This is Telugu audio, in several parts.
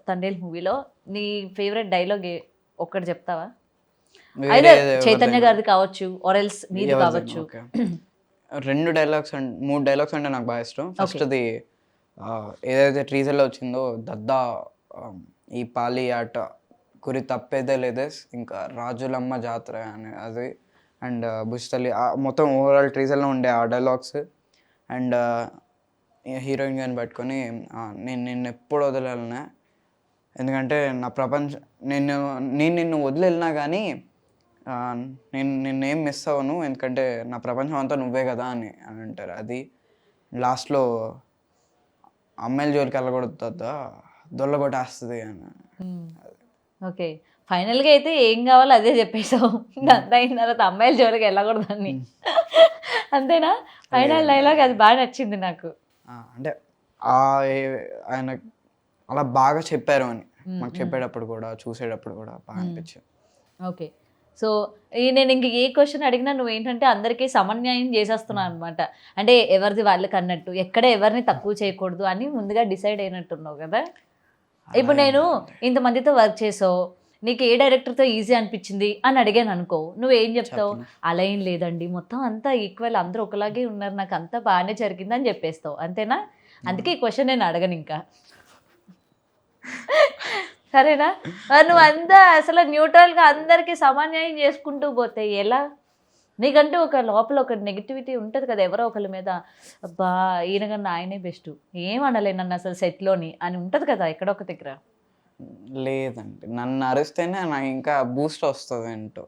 తండేల్ మూవీలో నీ ఫేవరెట్ డైలాగ్ ఒక్కటి చెప్తావా? వేరే అయితే చైతన్య గారిది కావచ్చు, ఆర్ఎల్స్ నీది కావచ్చు. ఓకే, 2 డైలాగ్స్ అండ్ 3 డైలాగ్స్ అంటే నాకు బాగా ఇష్టం. ఫస్ట్‌ది ఏదైతే టీజర్‌లో వచ్చిందో దద్దా ఈ పాలి ఆట గురి తప్పేదే లేదేస్ ఇంకా రాజులమ్మ జాతర అని అది అండ్ బుజ్జితల్లి మొత్తం ఓవరాల్ టీజర్‌లో ఉండే ఆ డైలాగ్స్ అండ్ హీరోయిన్ గారిని పట్టుకొని నేను నిన్నెప్పుడు వదలనే ఎందుకంటే నా ప్రపంచం నేను నిన్ను వదిలి కానీ నేను నిన్నేం మిస్ అవ్వను ఎందుకంటే నా ప్రపంచం అంతా నువ్వే కదా అని అంటారు. అది లాస్ట్లో అమ్మాయిల జోలికి వెళ్ళకూడదు దద్దా దొల్ల కొట్టేస్తుంది అని. ఓకే, ఫైనల్గా అయితే ఏం కావాలో అదే చెప్పేసావు. అంతా అయిన తర్వాత అమ్మాయిల జోలికి వెళ్ళకూడదని అంతేనా? ఫైనల్ డైలాగ్ అది బాగా నచ్చింది నాకు. అంటే ఆయన అలా బాగా చెప్పారు అని మాకు చెప్పేటప్పుడు కూడా చూసేటప్పుడు కూడా బాగా అనిపించింది. ఓకే, సో నేను ఇంక ఏ క్వశ్చన్ అడిగినా నువ్వు ఏంటంటే అందరికీ సమన్యాయం చేసేస్తున్నావు అనమాట. అంటే ఎవరిది వాళ్ళకి అన్నట్టు ఎక్కడ ఎవరిని తక్కువ చేయకూడదు అని ముందుగా డిసైడ్ అయినట్టున్నావు కదా. ఇప్పుడు నేను ఇంతమందితో వర్క్ చేసావు, నీకు ఏ డైరెక్టర్తో ఈజీ అనిపించింది అని అడిగాను అనుకో, నువ్వేం చెప్తావు? అలా ఏం లేదండి, మొత్తం అంతా ఈక్వల్, అందరూ ఒకలాగే ఉన్నారు, నాకు అంతా బాగానే జరిగింది అని చెప్పేస్తావు, అంతేనా? అందుకే ఈ క్వశ్చన్ నేను అడగను ఇంకా. సరేనా? నువ్వు అంతా అసలు న్యూట్రల్గా అందరికీ సమన్యాయం చేసుకుంటూ పోతే ఎలా? నీకంటూ ఒక లోపల ఒక నెగిటివిటీ ఉంటుంది కదా ఎవరో ఒకరి మీద, అబ్బా ఈయన కన్నా ఆయనే బెస్ట్, ఏమనలే నన్ను అసలు సెట్లోని అని ఉంటుంది కదా ఎక్కడో ఒక దగ్గర. లేదండి, నన్ను అరిస్తేనే నాకు ఇంకా బూస్ట్ వస్తుంది ఏంటో.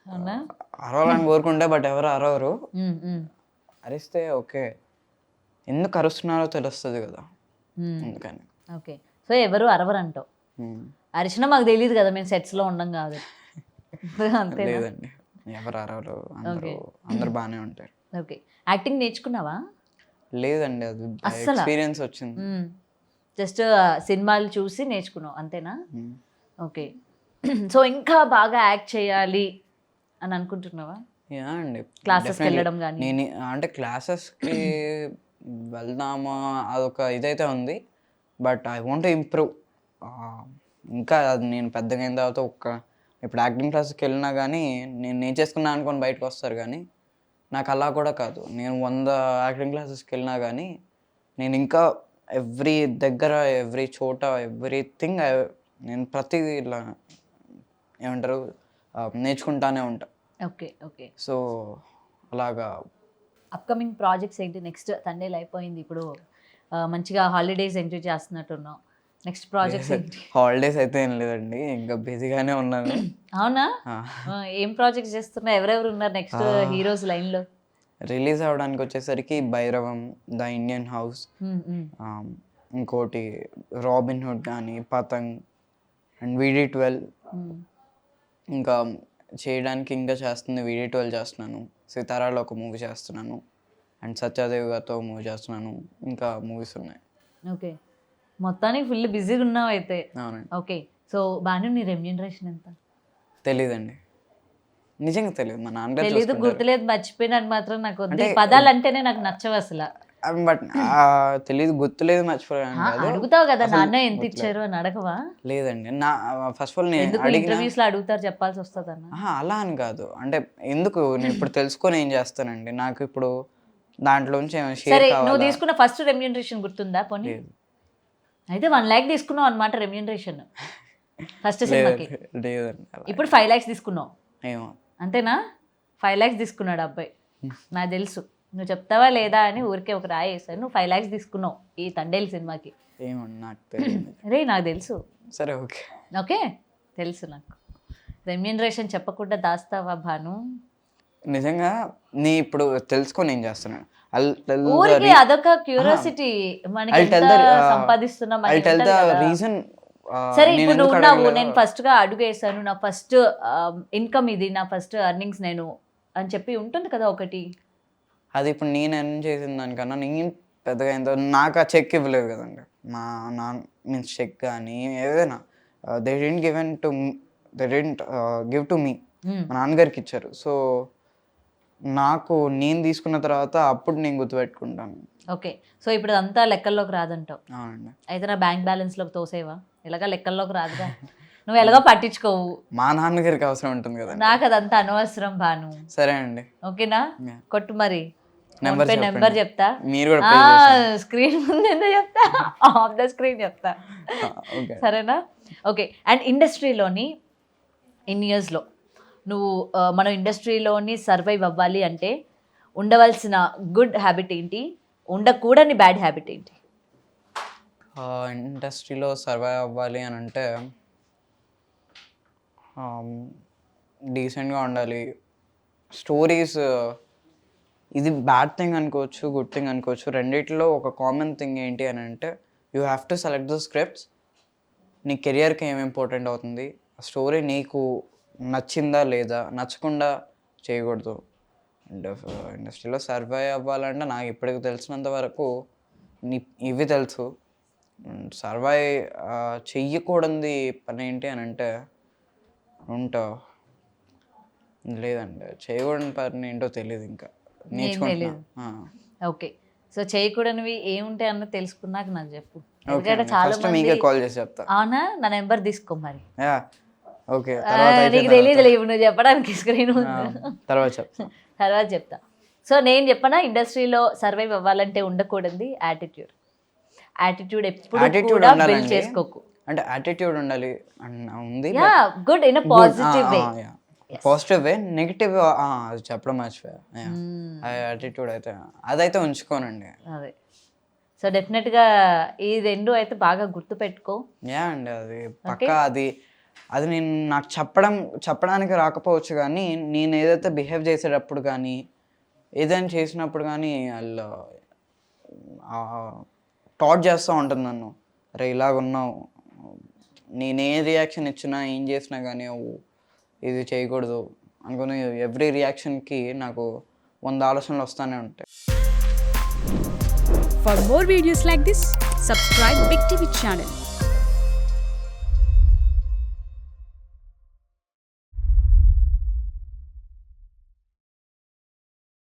అవునా? అరవాలని కోరుకుంటే బట్ ఎవరు అరవరు. అరిస్తే ఓకే, ఎందుకు అరుస్తున్నారో తెలుస్తుంది కదా అందుకని. ఓకే, సో ఎవరు అరవరు అంటావు. అరిచినా మాకు తెలియదు కదా, మేము సెట్స్లో ఉండం కాదు. అంతే లేదండి, ఎవరు అరవరు, అందరూ బాగానే ఉంటారు. ఓకే, యాక్టింగ్ నేర్చుకున్నావా? లేదండి, అది ఎక్స్పీరియన్స్ వచ్చింది. జస్ట్ సినిమాలు చూసి నేర్చుకున్నావు అంతేనా? ఓకే, సో ఇంకా బాగా యాక్ట్ చేయాలి అని అనుకుంటున్నావా? యా అండి, క్లాసెస్కి వెళ్ళడం కానీ. నేను అంటే క్లాసెస్కి వెళ్దామా అదొక ఇదైతే ఉంది, but I want to improve. ఇంకా అది నేను పెద్దగా అయిన తర్వాత ఇప్పుడు యాక్టింగ్ క్లాస్కి వెళ్ళినా కానీ నేను చేసుకున్నా అనుకొని బయటకు వస్తారు, కానీ నాకు అలా కూడా కాదు. నేను 100 యాక్టింగ్ క్లాసెస్కి వెళ్ళినా కానీ నేను ఇంకా ఎవ్రీ దగ్గర ఎవ్రీ చోట ఎవ్రీథింగ్ నేను ప్రతిదీ ఇట్లా ఏమంటారు నేర్చుకుంటానే ఉంటా. ఓకే ఓకే, సో అలాగా. అప్కమింగ్ ప్రాజెక్ట్స్ ఏంటి? నెక్స్ట్ తండేలు అయిపోయింది, ఇప్పుడు మంచిగా హాలిడేస్ ఎంజాయ్ చేస్తున్నట్టున్నావు. నెక్స్ట్ ప్రాజెక్ట్స్ ఏంటి? హాలిడేస్ అయితే ఏం లేదండి, ఇంకా బిజీగానే ఉన్నాను. అవునా? ఏం ప్రాజెక్ట్స్ చేస్తున్నా? ఎవరెవరు ఉన్నారు నెక్స్ట్ హీరోస్ లైన్లో? రిలీజ్ అవ్వడానికి వచ్చేసరికి భైరవం, ద ఇండియన్ హౌస్, ఇంకోటి రాబిన్ హుడ్ కానీ, పతంగ్ అండ్ VD12. ఇంకా చేయడానికి ఇంకా చేస్తుంది VD12 చేస్తున్నాను, సితారాలో ఒక మూవీ చేస్తున్నాను అండ్ సత్యాదేవి గారితో మూవీ చేస్తున్నాను, ఇంకా మూవీస్ ఉన్నాయి. ఓకే, మొత్తానికి ఫుల్ బిజీగా ఉన్నావు అయితే. అవునండి. ఓకే, సో బాను నీ రెమ్యూనరేషన్ ఎంత? తెలీదండి, నిజంగా తెలియదు. మా నాన్నగారు తెలీదు, గుర్తులేదు, మర్చిపోయినట్టు మాత్రం నాకు వద్దు. పదాలు అంటేనే నాకు నచ్చవు అసలు. బట్ తెలీదు, గుర్తులేదు, మర్చిపోయాను. అడుగుతావు కదా నాన్న ఎంత ఇచ్చారు అని అడగవా? లేదండి, నా ఫస్ట్ ఆఫ్ ఆల్ నేను ఇంటర్వ్యూస్ లో అడుగుతారు, చెప్పాల్సి వస్తుంది అన్న. అలా అని కాదు, అంటే ఎందుకు నేను ఇప్పుడు తెలుసుకొని ఏం చేస్తానండి, నాకు ఇప్పుడు దాంట్లోంచి సరే, నువ్వు తీసుకున్న ఫస్ట్ రెమ్యూనరేషన్ గుర్తుందా? పోనీ అయితే 1 lakh తీసుకున్నావు అనమాట రెమ్యూనరేషన్ ఫస్ట్ సినిమాకి. ఇప్పుడు 5 lakhs తీసుకున్నావు, అంతేనా? 5 lakhs తీసుకున్నాడు అబ్బాయి, నాకు తెలుసు. నువ్వు చెప్తావా లేదా అని ఊరికే ఒక రాయి వేసాను. నువ్వు 5 lakhs తీసుకున్నావు ఈ తండేల్ సినిమాకి. రే నాకు తెలుసు. సరే ఓకే ఓకే, తెలుసు నాకు. రెమ్యూనరేషన్ చెప్పకుండా దాస్తావా భాను? నిజంగా నీ ఇప్పుడు తెలుసుకొని ఏం చేస్తున్నాను, ఊరికి అదొక క్యూరియాసిటీ, మనకి సంపాదిస్తున్నాం. సరే, ఇప్పుడు నువ్వు ఉన్నావు, నేను ఫస్ట్ గా అడుగు వేసాను, నా ఫస్ట్ ఇన్కమ్ ఇది, నా ఫస్ట్ ఎర్నింగ్స్ నేను అని చెప్పి ఉంటుంది కదా ఒకటి. అది ఇప్పుడు నేను ఎర్న్ చేసిన దానికన్నా నేను పెద్దగా అయిందో నాకు ఆ చెక్ ఇవ్వలేదు కదండి. మా నాన్న మీన్స్ చెక్ కానీ ఏదైనా they didn't give to me, మా నాన్నగారికి ఇచ్చారు. సో నాకు నేను తీసుకున్న తర్వాత అప్పుడు నేను గుర్తుపెట్టుకుంటాను, ఓకే. సో ఇప్పుడు అదంతా లెక్కల్లోకి రాదంటావు. అవునండి. అయితే నా బ్యాంక్ బ్యాలెన్స్లోకి తోసేవా? ఇలాగా లెక్కల్లోకి రాదుగా. నువ్వు ఎలాగో పట్టించుకోవు. మా నాన్నగారికి అవసరం ఉంటుంది కదండి. నాకు అదంతా అనవసరం భాను. సరే అండి. ఓకేనా? Yeah. కొట్టు మరి. నెంబర్ ఫోన్పే నెంబర్ చెప్తా. మీరు కూడా pay చేసేయండి. స్క్రీన్ ముందు ఎందుకు చెప్తా, ఆఫ్ ద స్క్రీన్ చెప్తా. ఓకే. సరేనా? ఓకే. అండ్ ఇండస్ట్రీలోని ఇన్ ఇయర్స్లో నువ్వు మనం ఇండస్ట్రీలోని సర్వైవ్ అవ్వాలి అంటే ఉండవలసిన గుడ్ హ్యాబిట్ ఏంటి, ఉండకూడని బ్యాడ్ హ్యాబిట్ ఏంటి? ఇండస్ట్రీలో సర్వైవ్ అవ్వాలి అని అంటే డీసెంట్గా ఉండాలి. స్టోరీస్ ఇది బ్యాడ్ థింగ్ అనుకోవచ్చు, గుడ్ థింగ్ అనుకోవచ్చు. రెండిట్లో ఒక కామన్ థింగ్ ఏంటి అని అంటే you have to select the scripts. నీ కెరియర్కి ఏం ఇంపార్టెంట్ అవుతుంది, ఆ స్టోరీ నీకు నచ్చిందా లేదా, నచ్చకుండా చేయకూడదు. అండ్ ఇండస్ట్రీలో సర్వైవ్ అవ్వాలంటే నాకు ఇప్పటికి తెలిసినంత వరకు ఇవి తెలుసు. సర్వైవ్ చెయ్యకూడదు పని ఏంటి అని అంటే లేదండి, చేయకూడని పని ఏంటో తెలియదు, ఇంకా నేర్చుకుంటున్నా. ఓకే. సో చేయకూడనివి ఏముంటాయి అన్న తెలుసుకున్నాక నాకు చెప్పు. ఓకే, ఎందుకంటే చాలా ఫస్ట్ మంది మీకే కాల్ చేసి చెప్తా. అవునా, నా నెంబర్ తీసుకో మరి. Yeah okay. నీకు తెలియదు లేవు నువ్వు చెప్పడానికి స్క్రీన్ ఉంది. తర్వాత చెప్తా. తర్వాత చెప్తా. సో నేను చెప్పనా, ఇండస్ట్రీలో సర్వైవ్ అవ్వాలంటే ఉండకూడదు యాటిట్యూడ్. యాటిట్యూడ్ ఎప్పుడు కూడా బిల్డ్ చేసుకోకు. అంటే యాటిట్యూడ్ ఉండాలి ఉంది. Yeah, good in a positive way. Positive way. Negative అది చెప్పడం మర్చిపోయా. యాటిట్యూడ్ అయితే అదైతే ఉంచుకోనండి. అదే. సో డెఫినెట్గా ఈ రెండు అయితే బాగా గుర్తుపెట్టుకో. యా అండి, అది పక్కా. అది నేను నాకు చెప్పడానికి రాకపోవచ్చు, కానీ నేను ఏదైతే బిహేవ్ చేసేటప్పుడు కానీ ఏదైనా చేసినప్పుడు కానీ వాళ్ళు టాట్ చేస్తూ ఉంటుంది నన్ను. అరే ఇలాగున్నావు, నేను ఏ రియాక్షన్ ఇచ్చినా ఏం చేసినా కానీ ఇది చేయకూడదు అనుకుని ఎవ్రీ రియాక్షన్కి నాకు 100 ఆలోచనలు వస్తూనే ఉంటాయి. For more videos like this, subscribe Big TV channel.